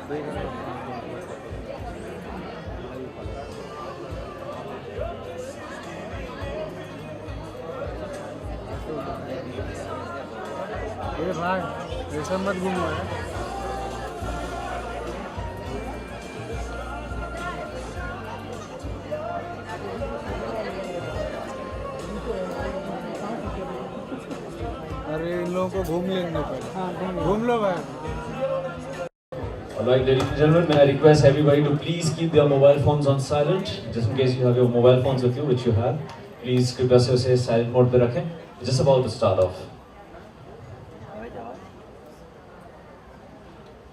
ये भाई ऐसा मत घूमो है। अरे इन लोगों को घूम लेंगे पहले। घूम लो भाई। Alright, ladies and gentlemen, may I request everybody to please keep their mobile phones on silent, just in case you have your mobile phones with you, which you have. Please कृपया से उसे silent mode पे रखें. We're just about to start off.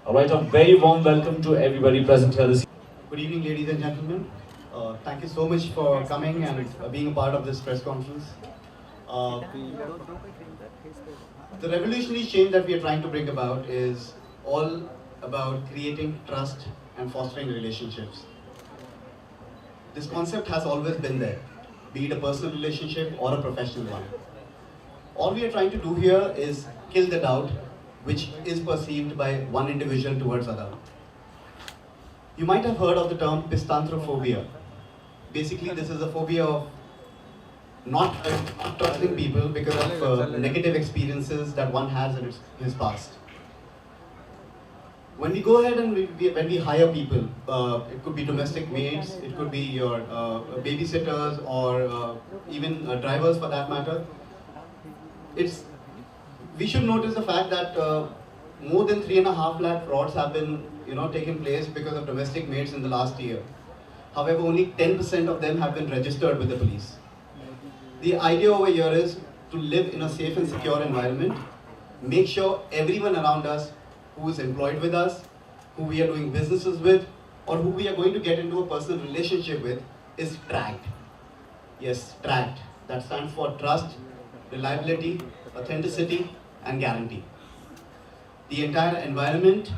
Alright, a very warm welcome to everybody present here this evening. Good evening, ladies and gentlemen. Thank you so much for coming and being a part of this press conference. The revolutionary change that we are trying to bring about is all about creating trust and fostering relationships. This concept has always been there, be it a personal relationship or a professional one. All we are trying to do here is kill the doubt which is perceived by one individual towards another. You might have heard of the term pistanthrophobia. Basically, this is a phobia of not trusting people because of negative experiences that one has in his past. When we go ahead and when we hire people, it could be domestic maids, it could be your babysitters, or even drivers for that matter. We should notice the fact that more than 3.5 lakh frauds have been taken place because of domestic maids in the last year. However, only 10% of them have been registered with the police. The idea over here is to live in a safe and secure environment, make sure everyone around us who is employed with us, who we are doing businesses with, or who we are going to get into a personal relationship with is tracked. Yes, tracked. That stands for trust, reliability, authenticity, and guarantee. The entire environment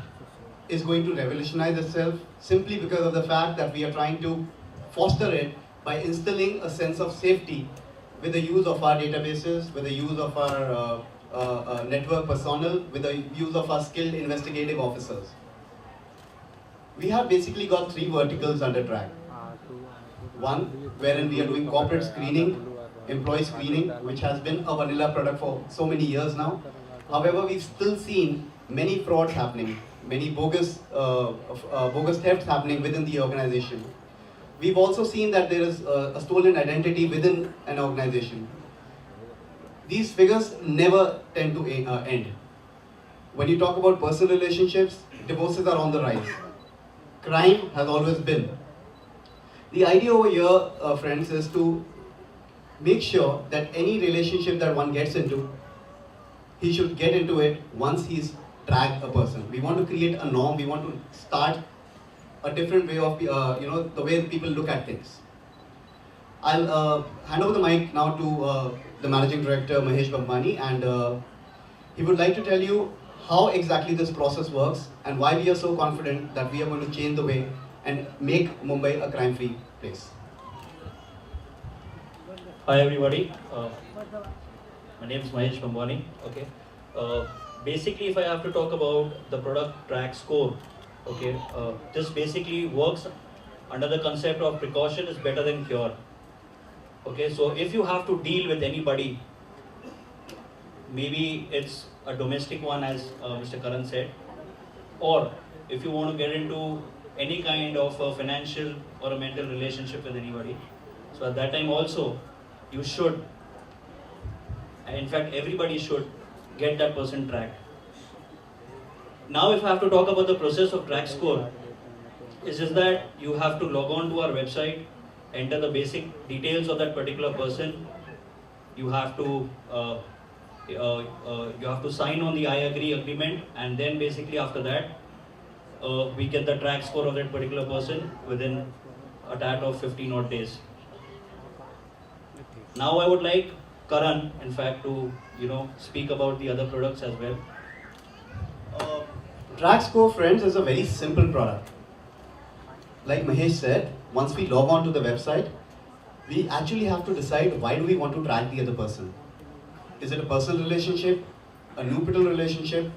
is going to revolutionize itself simply because of the fact that we are trying to foster it by instilling a sense of safety with the use of our databases, with the use of our network personnel, with the use of our skilled investigative officers. We have basically got 3 verticals under TRAG. One, wherein we are doing corporate screening, employee screening, which has been a vanilla product for so many years now. However, we've still seen many frauds happening, many bogus thefts happening within the organization. We've also seen that there is a stolen identity within an organization. These figures never tend to end. When you talk about personal relationships, divorces are on the rise. Crime has always been. The idea over here, friends, is to make sure that any relationship that one gets into, he should get into it once he's tracked a person. We want to create a norm. We want to start a different way of, the way people look at things. I'll hand over the mic now to the Managing Director, Mahesh Bambani, and he would like to tell you how exactly this process works and why we are so confident that we are going to change the way and make Mumbai a crime-free place. Hi everybody, my name is Mahesh Bambani. Okay, basically if I have to talk about the product TRAG score, okay, this basically works under the concept of precaution is better than cure. Okay, so if you have to deal with anybody, maybe it's a domestic one as Mr. Karan said, or if you want to get into any kind of a financial or a mental relationship with anybody, so at that time also you should, and in fact everybody should get that person tracked. Now if I have to talk about the process of TRAG score, it's just that you have to log on to our website, enter the basic details of that particular person. You have to sign on the I agree agreement, and then basically after that we get the TRAG score of that particular person within a tat of 15 odd days. Now I would like Karan, in fact, to speak about the other products as well. TRAG score, friends, is a very simple product. Like Mahesh said, once we log on to the website, we actually have to decide why do we want to track the other person. Is it a personal relationship, a nuptial relationship,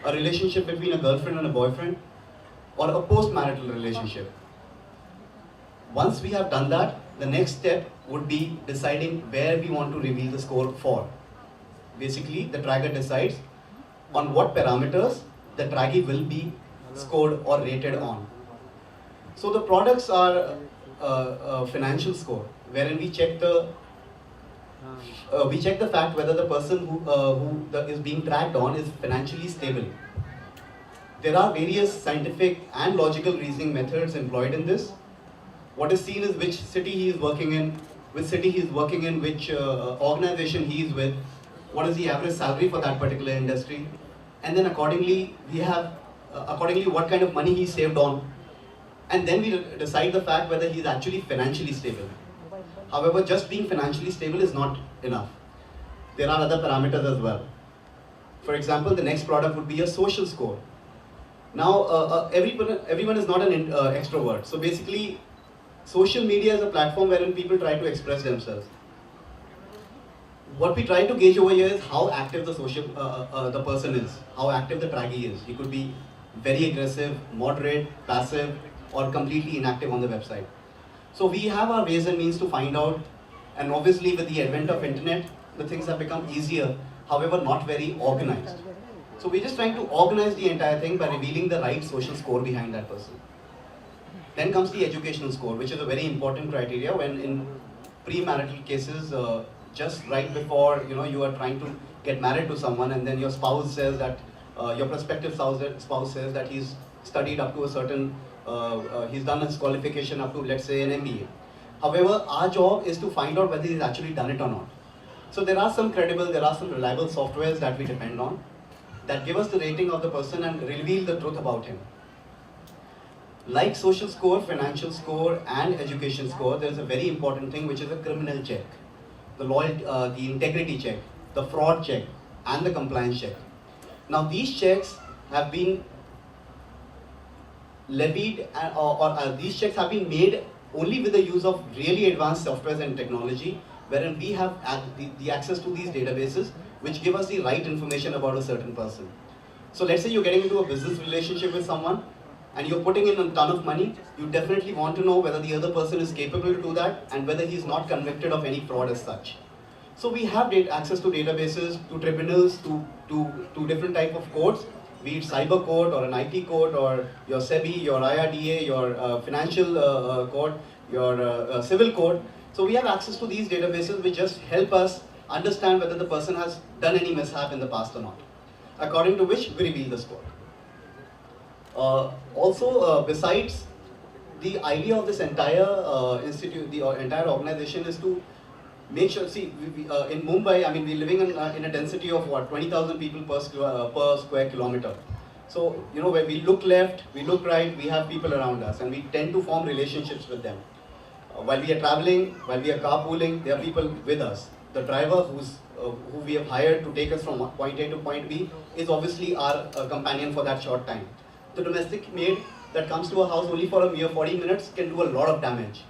a relationship between a girlfriend and a boyfriend? or a post-marital relationship. Once we have done that, the next step would be deciding where we want to reveal the score for. Basically, the tracker decides on what parameters the traggy will be scored or rated on. So the products are a financial score, wherein we check the fact whether the person who is being tracked on is financially stable. There are various scientific and logical reasoning methods employed in this. What is seen is which city he is working in, which organization he is with, what is the average salary for that particular industry, and then accordingly we have what kind of money he saved on, and then we decide the fact whether he is actually financially stable. However, just being financially stable is not enough. There are other parameters as well. For example, the next product would be a social score. Now, everyone is not an extrovert. So basically, social media is a platform wherein people try to express themselves. What we try to gauge over here is how active the person is, how active the traggy is. He could be very aggressive, moderate, passive, or completely inactive on the website. So we have our ways and means to find out, and obviously with the advent of internet, the things have become easier, however not very organized. So we're just trying to organize the entire thing by revealing the right social score behind that person. Then comes the educational score, which is a very important criteria when in premarital cases, just right before you are trying to get married to someone, and then your spouse says that your prospective spouse says that he's studied up to a certain, he's done his qualification up to, let's say, an MBA. However, our job is to find out whether he's actually done it or not. So there are some credible, there are some reliable softwares that we depend on that give us the rating of the person and reveal the truth about him. Like social score, financial score, and education score, there is a very important thing which is a criminal check, the integrity check, the fraud check, and the compliance check. Now these checks have been levied, these checks have been made only with the use of really advanced softwares and technology, wherein we have the access to these databases which give us the right information about a certain person. So let's say you're getting into a business relationship with someone and you're putting in a ton of money, you definitely want to know whether the other person is capable to do that and whether he's not convicted of any fraud as such. So we have access to databases, to tribunals, to different type of courts, be it cyber court or an IT court or your SEBI, your IRDA, your financial court, your civil court. So we have access to these databases which just help us understand whether the person has done any mishap in the past or not, according to which we reveal the score. Besides, the idea of this entire institute, the entire organization is to make sure, in Mumbai, we're living in a density of what, 20,000 people per square kilometer. So, when we look left, we look right, we have people around us and we tend to form relationships with them. While we are traveling, while we are carpooling, there are people with us. The driver who we have hired to take us from point A to point B is obviously our companion for that short time. The domestic maid that comes to a house only for a mere 40 minutes can do a lot of damage.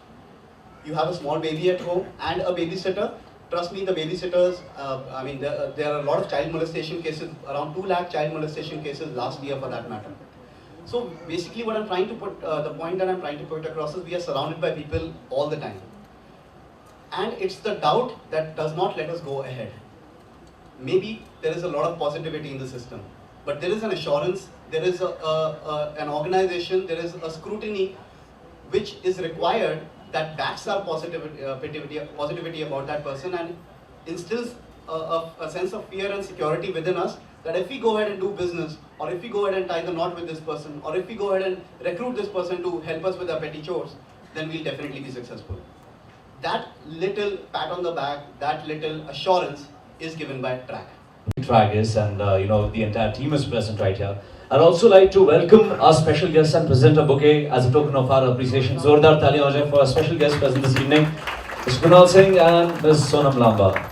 You have a small baby at home and a babysitter. Trust me, the babysitters, there are a lot of child molestation cases, around 2 lakh child molestation cases last year for that matter. So basically what I'm trying to put, the point that I'm trying to put across is we are surrounded by people all the time. And it's the doubt that does not let us go ahead. Maybe there is a lot of positivity in the system, but there is an assurance, there is an organization, there is a scrutiny which is required that backs our positivity about that person and instills a sense of fear and security within us that if we go ahead and do business, or if we go ahead and tie the knot with this person, or if we go ahead and recruit this person to help us with our petty chores, then we'll definitely be successful. That little pat on the back, that little assurance is given by TRAG. TRAG is, and the entire team is present right here. I'd also like to welcome our special guest and present a bouquet as a token of our appreciation. Zordar Taliyan ho jaye for our special guest present this evening, Mr. Kunal Singh and Ms. Sonam Lamba.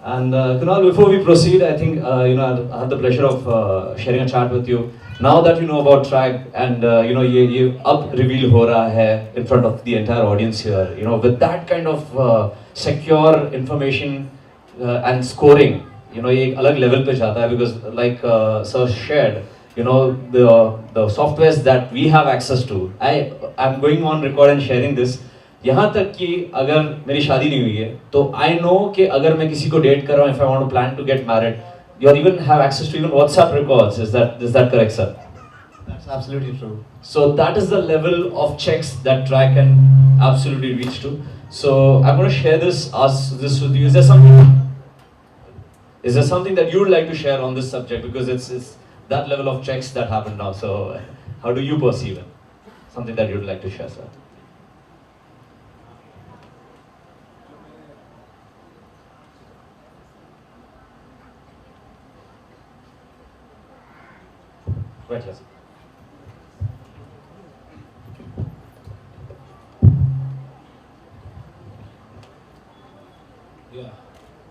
And Kunal, before we proceed, I think I had the pleasure of sharing a chat with you. Now that you know about TRAG and ye ab reveal ho raha hai in front of the entire audience here, with that kind of secure information and scoring, ye ek alag level pe jata hai, because like sir shared, the softwares that we have access to. I'm going on record and sharing this. यहाँ तक कि अगर मेरी शादी नहीं हुई है तो I know कि अगर मैं किसी को डेट कर रहा हूँ, if I want to plan to get married, you even have access to even WhatsApp records. Is that correct, sir? That's absolutely true. So that is the level of checks that TRAG can absolutely reach to. So I'm going to share this with you. Is there something that you would like to share on this subject, because it's that level of checks that happen now? So how do you perceive it? Something that you would like to share, sir? Right, yes.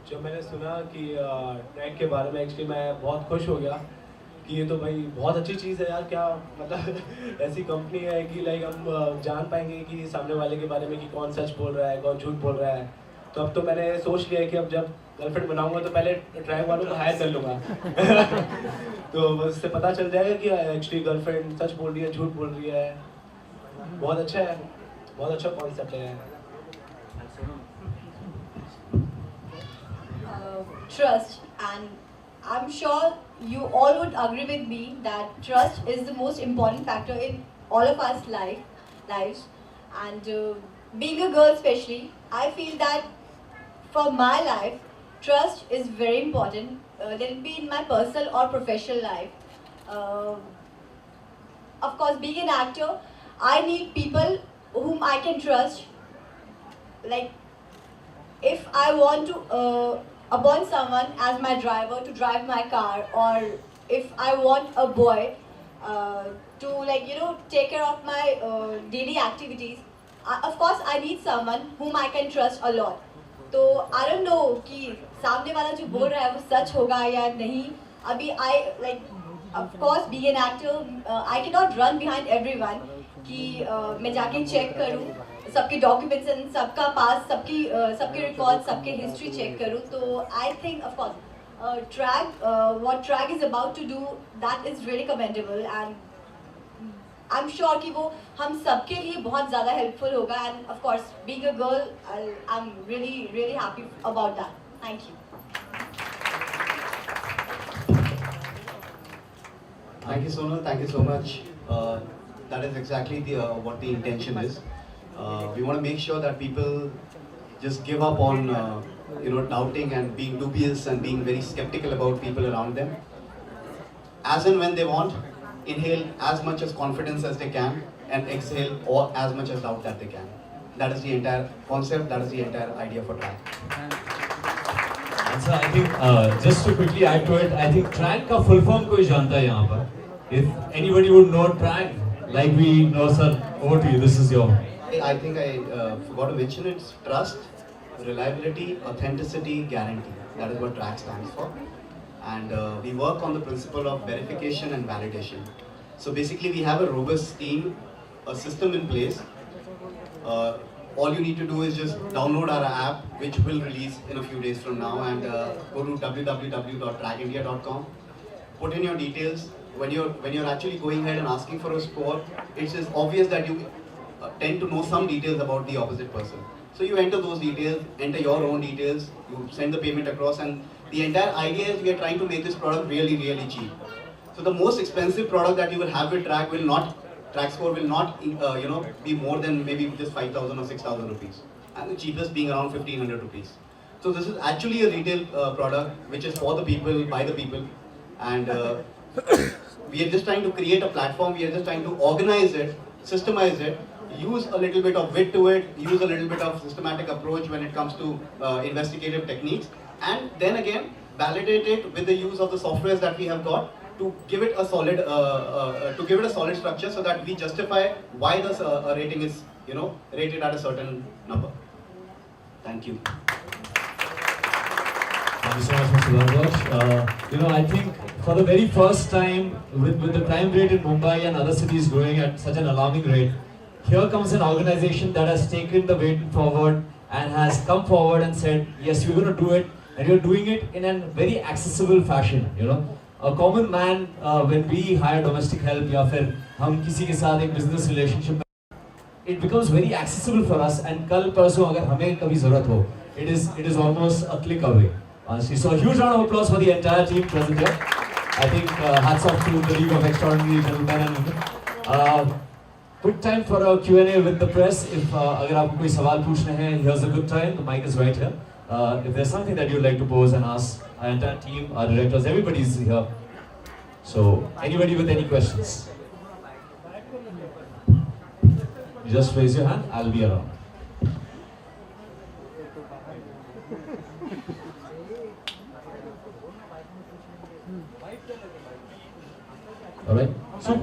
जब मैंने सुना कि ट्रैग के बारे में, actually मैं बहुत खुश हो गया कि ये तो भाई बहुत अच्छी चीज़ है यार। क्या मतलब ऐसी कंपनी है कि लाइक हम जान पाएंगे कि सामने वाले के बारे में कि कौन सच बोल रहा है, कौन झूठ बोल रहा है। तो अब तो मैंने सोच लिया है कि अब जब गर्लफ्रेंड बनाऊंगा तो पहले ट्रैग वालों को हायर कर लूँगा तो उससे पता चल जाएगा कि एक्चुअली गर्लफ्रेंड सच बोल रही है, झूठ बोल रही है। बहुत अच्छा है, बहुत अच्छा कॉन्सेप्ट है। Trust, and I'm sure you all would agree with me that trust is the most important factor in all of us lives, and being a girl especially, I feel that for my life trust is very important, let it be in my personal or professional life. Of course, being an actor, I need people whom I can trust. Like, if I want to appoint someone as my driver to drive my car, or if I want a boy to take care of my daily activities, of course I need someone whom I can trust a lot. तो I don't know कि सामने वाला जो बोल रहा है वो सच होगा या नहीं। अभी of course being an actor, I cannot run behind everyone कि मैं जाके चेक करूँ सबके डॉक्यूमेंट्स एंड सबका पास, सबके रिकॉर्ड, सबके हिस्ट्री चेक करूँ। तो I think of course Trag, what Trag is about to do, that is really commendable, and I am sure कि वो हम सबके लिए बहुत ज़्यादा हेल्पफुल होगा। And of course being a girl, I am really happy about that. Thank you. Thank you, Sonam. Thank you so much. That is exactly what the intention is. We want to make sure that people just give up on doubting and being dubious and being very skeptical about people around them. As and when they want, inhale as much as confidence as they can and exhale or as much as doubt that they can. That is the entire concept, that is the entire idea for TRAG. And so I think just to quickly add to it, I think TRAG का full form कोई जानता है यहाँ पर? If anybody would know TRAG, like we know, sir, over to you. This is your. I think I forgot to mention it's trust, reliability, authenticity, guarantee. That is what TRAG stands for. And we work on the principle of verification and validation. So basically we have a robust team, a system in place. All you need to do is just download our app, which will release in a few days from now, and go to www.tragindia.com. Put in your details. When you're actually going ahead and asking for a score, it's just obvious that you tend to know some details about the opposite person. So you enter those details, enter your own details, you send the payment across, and the entire idea is we are trying to make this product really, really cheap. So the most expensive product that you will have with TRAG will not, TRAG score will not, be more than maybe just 5,000 or 6,000 rupees, and the cheapest being around 1,500 rupees. So this is actually a retail product which is for the people, by the people, and we are just trying to create a platform. We are just trying to organize it, systemize it, use a little bit of wit to it, use a little bit of systematic approach when it comes to investigative techniques, and then again validate it with the use of the softwares that we have got to give it a solid structure, so that we justify why the rating is rated at a certain number. Thank you. Thank you so much, Mr. Lamba. I think for the very first time, with the crime rate in Mumbai and other cities growing at such an alarming rate, here comes an organization that has taken the weight forward and has come forward and said, yes, we're going to do it, and you're doing it in a very accessible fashion. a common man when we hire domestic help या फिर हम किसी के साथ एक business relationship में, it becomes very accessible for us and कल परसों अगर हमें कभी ज़रूरत हो, it is almost a click away. So a huge round of applause for the entire team present here. I think hats off to the League of Extraordinary Gentlemen and Women. Quick time for a Q&A with the press. If अगर आपको कोई सवाल पूछने हैं, here's a good time. The mic is right here. If there's something that you'd like to pose and ask our entire team, our directors, everybody's here. So anybody with any questions? You just raise your hand. I'll be around. All right. So,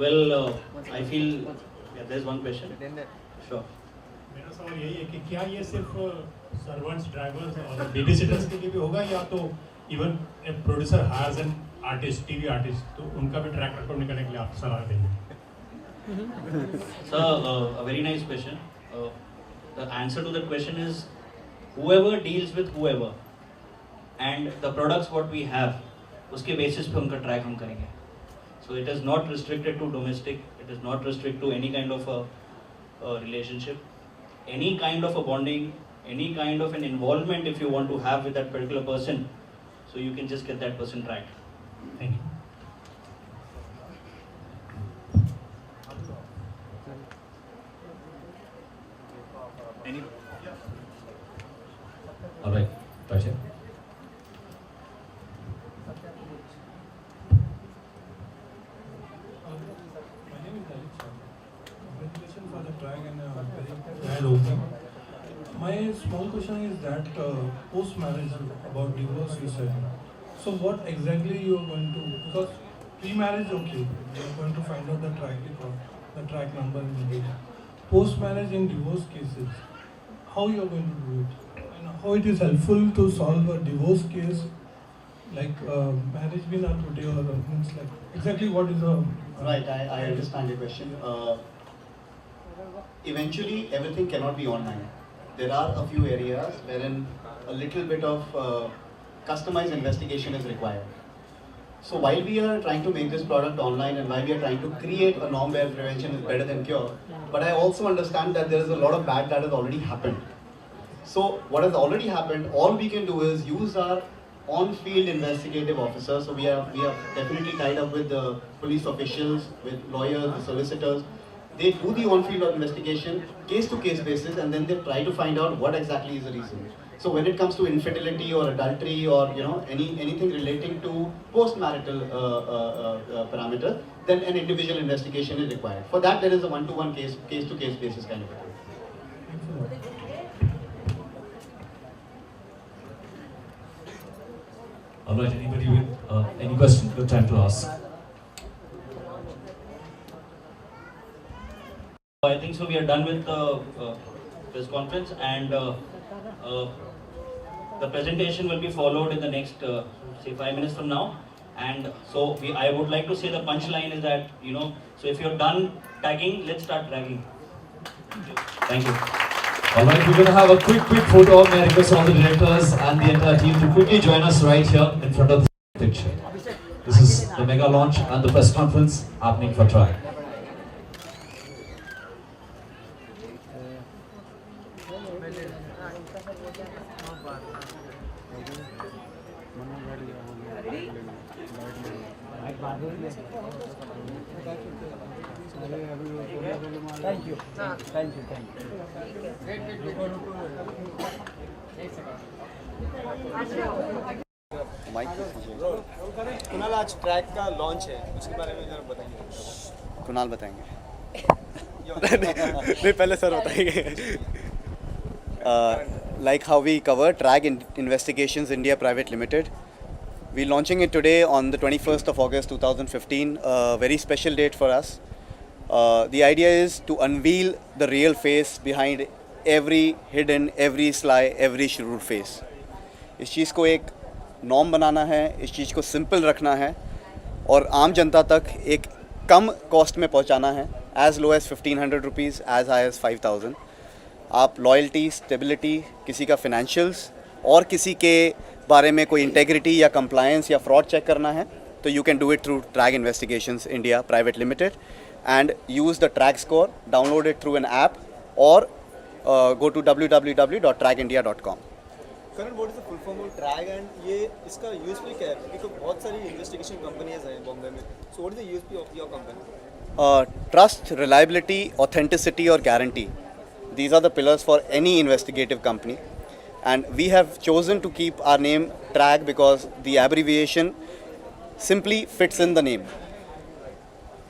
well, I feel yeah, there's one question. Sure. मेरा सवाल यही है कि क्या ये सिर्फ servants, drivers और babysitters के लिए भी होगा या तो even producer hires an artist, TV artist, तो उनका भी ट्रैक रिकॉर्ड निकालने के लिए आप सलाह देंगे? So, a very nice question. The answer to that question is whoever deals with whoever and the products what we have, उसके basis पे उनका track हम करेंगे. So it is not restricted to domestic. It is not restricted to any kind of a relationship, any kind of a bonding, any kind of an involvement if you want to have with that particular person. So you can just get that person tracked. Thank you. all right. Right here. Congratulations for the track and very grand opening. My small question is that post-marriage about divorce you said. So what exactly you are going to, because pre-marriage okay, you are going to find out the track record, the track number and the post-marriage in divorce cases, how you are going to do it and how it is helpful to solve a divorce case like marriage been not today or means like exactly what is a Right, I understand your question. Eventually, everything cannot be online. There are a few areas wherein a little bit of customized investigation is required. So while we are trying to make this product online and while we are trying to create a norm where prevention is better than cure, but I also understand that there is a lot of bad that has already happened. So what has already happened, all we can do is use our on-field investigative officers. So we are definitely tied up with the police officials, with lawyers, the solicitors. They do the on-field investigation, case-to-case basis, and then they try to find out what exactly is the reason. So when it comes to infidelity or adultery or anything relating to post-marital parameter, then an individual investigation is required. For that, there is a one-to-one case-to-case basis kind of a thing. All right, anybody with any question? Good time to ask. I think so. We are done with the press conference, and the presentation will be followed in the next say 5 minutes from now. And so I would like to say the punchline is that so if you're done tagging, let's start dragging. Thank you. All right, we're going to have a quick photo op. May I request all the directors and the entire team to quickly join us right here in front of the picture. This is the mega launch and the press conference happening for TRAG. Thank you. Thank you. Kunal, आज track का launch है, उसके बारे में जरा बताइए। कुणाल बताएंगे। नहीं, पहले सर बताएंगे। Like how we cover TRAG Investigations India Private Limited. We're launching it today on the 21st of August 2015, a very special date for us. The idea is to unveil the real face behind every hidden, every sly, every shrewd face. इस चीज़ को एक norm बनाना है, इस चीज़ को simple रखना है और आम जनता तक एक कम कॉस्ट में पहुंचाना है, as low as 1500 rupees, as high as 5000. आप लॉयल्टी, स्टेबिलिटी, किसी का फिनेंशियल्स और किसी के बारे में कोई इंटेग्रिटी या कंप्लायंस या फ्रॉड चेक करना है तो you can do it through Trag investigations India private limited and use the Trag score, download it through an app और go to www.tragindia.com. Karan, what is the full form of Trag and ये इसका USP क्या है? क्योंकि बहुत सारी investigation companies हैं बॉम्बे में, so what is the USP of your company? Trust, reliability, authenticity or guarantee. These are the pillars for any investigative company. And we have chosen to keep our name TRAG because the abbreviation simply fits in the name.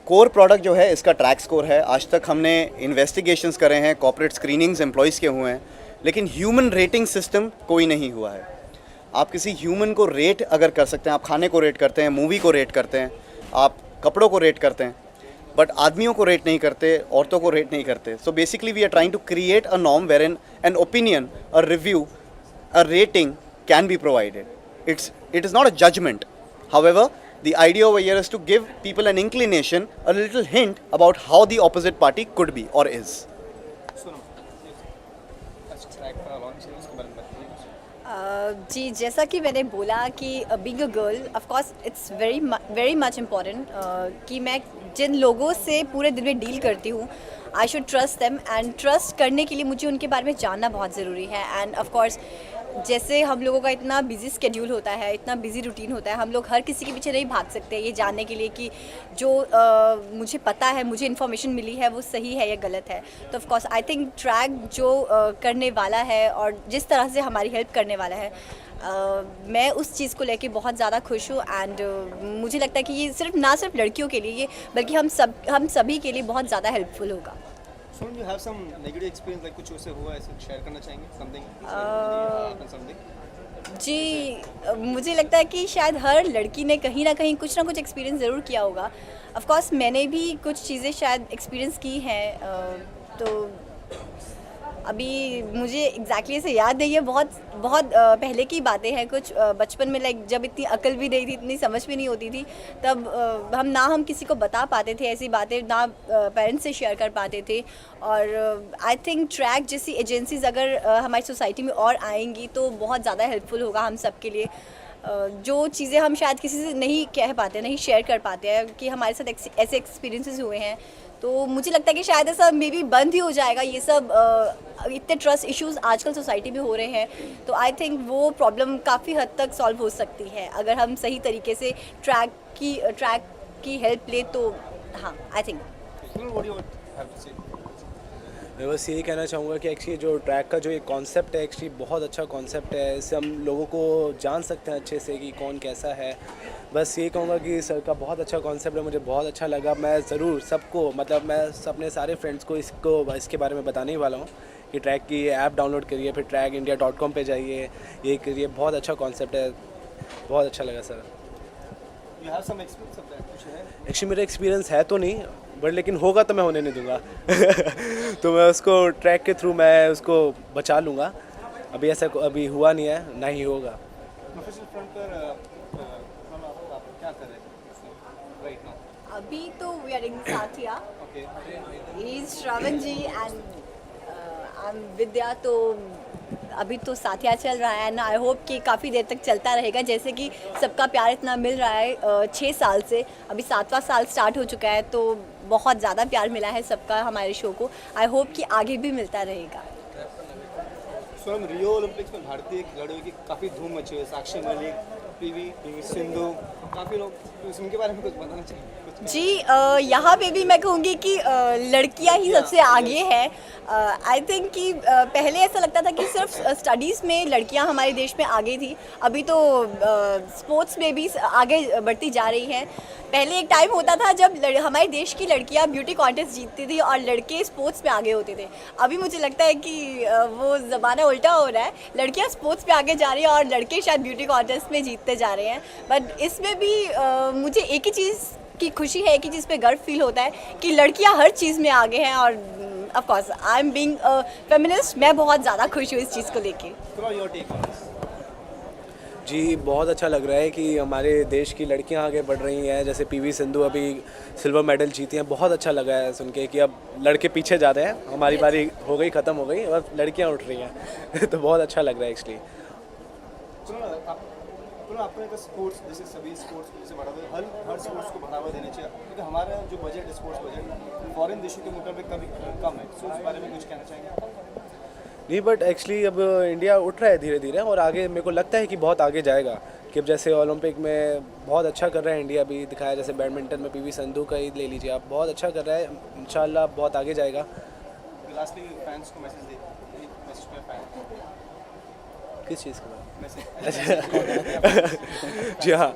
Core product जो है इसका track score है. आज तक हमने investigations करे हैं, corporate screenings employees के हुए हैं, लेकिन ह्यूमन रेटिंग सिस्टम कोई नहीं हुआ है. आप किसी ह्यूमन को रेट अगर कर सकते हैं, आप खाने को रेट करते हैं, मूवी को रेट करते हैं, आप कपड़ों को रेट करते हैं, बट आदमियों को रेट नहीं करते, औरतों को रेट नहीं करते. So basically we are trying to create a norm wherein an opinion, a review, a rating can be provided. It is not a judgment. However, the idea over here is to give people an inclination, a little hint about how the opposite party could be or is. Sonam, आज ट्रैग का launch है, उसके बारे में बताइए. जी, जैसा कि मैंने बोला कि being a girl of course it's very much important कि मैं जिन लोगों से पूरे दिन में डील करती हूँ I should trust them, and trust करने के लिए मुझे उनके बारे में जानना बहुत ज़रूरी है. एंड ऑफ कोर्स जैसे हम लोगों का इतना बिजी स्केड्यूल होता है, इतना बिजी रूटीन होता है, हम लोग हर किसी के पीछे नहीं भाग सकते ये जानने के लिए कि जो मुझे पता है, मुझे इन्फॉर्मेशन मिली है वो सही है या गलत है. तो ऑफ कोर्स आई थिंक ट्रैग जो करने वाला है और जिस तरह से हमारी हेल्प करने वाला है, मैं उस चीज़ को लेके बहुत ज़्यादा खुश हूँ. एंड मुझे लगता है कि ये ना सिर्फ लड़कियों के लिए, बल्कि हम सभी के लिए बहुत ज़्यादा हेल्पफुल होगा. Sonam, you have some negative experience, like कुछ उससे हुआ ऐसे शेयर करना चाहेंगे? something? जी, मुझे लगता है कि शायद हर लड़की ने कहीं ना कहीं कुछ ना कुछ एक्सपीरियंस ज़रूर किया होगा. ऑफ कोर्स मैंने भी कुछ चीज़ें शायद एक्सपीरियंस की हैं, तो अभी मुझे एग्जैक्टली ऐसे याद नहीं है, बहुत पहले की बातें हैं. कुछ बचपन में लाइक जब इतनी अकल भी नहीं थी, इतनी समझ भी नहीं होती थी, तब हम किसी को बता पाते थे ऐसी बातें, ना पेरेंट्स से शेयर कर पाते थे. और आई थिंक ट्रैग जैसी एजेंसीज अगर हमारी सोसाइटी में और आएंगी तो बहुत ज़्यादा हेल्पफुल होगा हम सब के लिए. जो चीज़ें हम शायद किसी से नहीं कह पाते, नहीं शेयर कर पाते हैं, कि हमारे साथ ऐसे एक्सपीरियंसेस हुए हैं, तो मुझे लगता है कि शायद ऐसा मे बी बंद ही हो जाएगा. ये सब इतने ट्रस्ट इश्यूज आजकल सोसाइटी में हो रहे हैं, तो आई थिंक वो प्रॉब्लम काफ़ी हद तक सॉल्व हो सकती है अगर हम सही तरीके से ट्रैग की हेल्प ले. तो हाँ, आई थिंक. मैं बस यही कहना चाहूँगा कि एक्चुअली जो ट्रैग का जो एक कॉन्सेप्ट है, एक्चुअली बहुत अच्छा कॉन्सेप्ट है. इससे हम लोगों को जान सकते हैं अच्छे से कि कौन कैसा है. बस यही कहूँगा कि सर का बहुत अच्छा कॉन्सेप्ट है, मुझे बहुत अच्छा लगा. मैं ज़रूर सबको, मतलब मैं अपने सारे फ्रेंड्स को इसके बारे में बताने ही वाला हूँ कि ट्रैग की ऐप डाउनलोड करिए, फिर tragindia.com पे जाइए, ये करिए. बहुत अच्छा कॉन्सेप्ट है, बहुत अच्छा लगा sir. You have some experience of that, कुछ है? एक्चुअली मेरा एक्सपीरियंस है तो नहीं, बट लेकिन होगा तो मैं होने नहीं दूंगा. तो मैं उसको ट्रैग के थ्रू मैं उसको बचा लूँगा. अभी ऐसा अभी हुआ नहीं है, ना ही होगा. प्रोफेशनल फ्रंट पर आप क्या कर रहे हैं राइट नाउ? अभी तो we are in Sathiya. Okay. He is Shravan ji and I am Vidya. तो अभी तो साथिया चल रहा है, एंड आई होप कि काफ़ी देर तक चलता रहेगा. जैसे कि सबका प्यार इतना मिल रहा है 6 साल से, अभी 7वां साल स्टार्ट हो चुका है, तो बहुत ज़्यादा प्यार मिला है सबका हमारे शो को. आई होप कि आगे भी मिलता रहेगा. सोनम, रियो ओलंपिक्स में भारतीय खिलाड़ियों की काफ़ी धूम मची है. साक्षी मलिक, पीवी सिंधु, काफ़ी लोग, उनके बारे में कुछ बताना चाहिए? जी, यहाँ पे भी मैं कहूँगी कि लड़कियाँ ही सबसे आगे हैं. आई थिंक कि पहले ऐसा लगता था कि सिर्फ स्टडीज़ में लड़कियाँ हमारे देश में आगे थी, अभी तो स्पोर्ट्स में भी आगे बढ़ती जा रही हैं. पहले एक टाइम होता था जब हमारे देश की लड़कियाँ ब्यूटी कॉन्टेस्ट जीतती थी और लड़के स्पोर्ट्स में आगे होते थे. अभी मुझे लगता है कि वो ज़माना उल्टा हो रहा है, लड़कियाँ स्पोर्ट्स में आगे जा रही हैं और लड़के शायद ब्यूटी कॉन्टेस्ट में जीतते जा रहे हैं. बट इसमें भी मुझे एक ही चीज़ की खुशी है, एक ही चीज़ पे गर्व फील होता है कि लड़कियां हर चीज़ में आगे हैं. और of course I am being a feminist, मैं बहुत ज़्यादा खुश हूँ इस चीज़ को लेके. जी बहुत अच्छा लग रहा है कि हमारे देश की लड़कियां आगे बढ़ रही हैं, जैसे पीवी सिंधु अभी सिल्वर मेडल जीती हैं। बहुत अच्छा लगा है सुन के कि अब लड़के पीछे जा रहे हैं, हमारी बारी हो गई, ख़त्म हो गई, और लड़कियां उठ रही हैं तो बहुत अच्छा लग रहा है एक्चुअली। आपको एक स्पोर्ट्स जैसे सभी स्पोर्ट्स को जैसे बढ़ावा हर स्पोर्ट्स को बढ़ावा देना चाहिए, क्योंकि हमारा जो बजट है स्पोर्ट्स बजट फॉरेन देशों के मुकाबले कम है। सो उस बारे में कुछ कहना चाहेंगे? नहीं, बट एक्चुअली अब इंडिया उठ रहा है धीरे धीरे, और आगे मेरे को लगता है कि बहुत आगे जाएगा। कि अब जैसे ओलंपिक में बहुत अच्छा कर रहा है इंडिया, भी दिखाया, जैसे बैडमिंटन में पीवी सिंधु का ही ले लीजिए आप, बहुत अच्छा कर रहा है, इंशाल्लाह बहुत आगे जाएगा। लास्टली फैंस को मैसेज किस चीज़ का जी हाँ,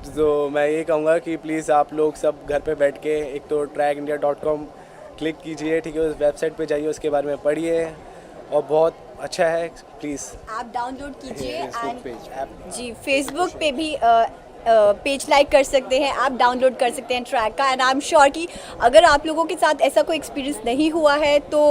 तो मैं ये कहूँगा कि प्लीज़ आप लोग सब घर पे बैठ के एक तो tragindia.com क्लिक कीजिए, ठीक है, उस वेबसाइट पे जाइए, उसके बारे में पढ़िए, और बहुत अच्छा है। प्लीज़ ऐप डाउनलोड कीजिए फेसबुक एंड पेज जी फेसबुक पे भी पेज लाइक कर सकते हैं, ऐप डाउनलोड कर सकते हैं ट्रैक का। एंड आई एम श्योर कि अगर आप लोगों के साथ ऐसा कोई एक्सपीरियंस नहीं हुआ है तो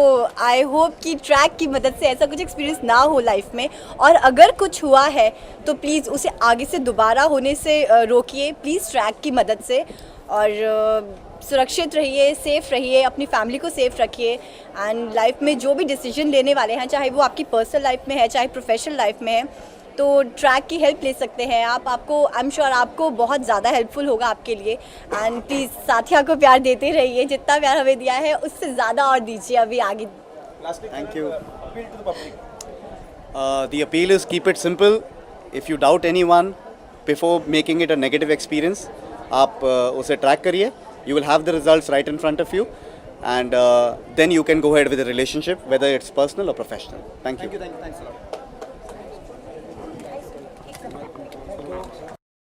आई होप कि ट्रैक की मदद से ऐसा कुछ एक्सपीरियंस ना हो लाइफ में, और अगर कुछ हुआ है तो प्लीज़ उसे आगे से दोबारा होने से रोकिए प्लीज़ ट्रैक की मदद से। और सुरक्षित रहिए, सेफ़ रहिए, अपनी फैमिली को सेफ़ रखिए, एंड लाइफ में जो भी डिसीजन लेने वाले हैं, चाहे वो आपकी पर्सनल लाइफ में है चाहे प्रोफेशनल लाइफ में है, तो ट्रैक की हेल्प ले सकते हैं आप। आपको आई एम श्योर आपको बहुत ज़्यादा हेल्पफुल होगा आपके लिए। एंड प्लीज़ साथिया को प्यार देते रहिए, जितना प्यार हमें दिया है उससे ज़्यादा और दीजिए अभी आगे। Thank you. The appeal is keep it simple. If you doubt anyone before making it a negative experience, आप उसे track करिए. You will have the results right in front of you, and then you can go ahead with the relationship, whether it's personal or professional. Thank you. Thanks a lot.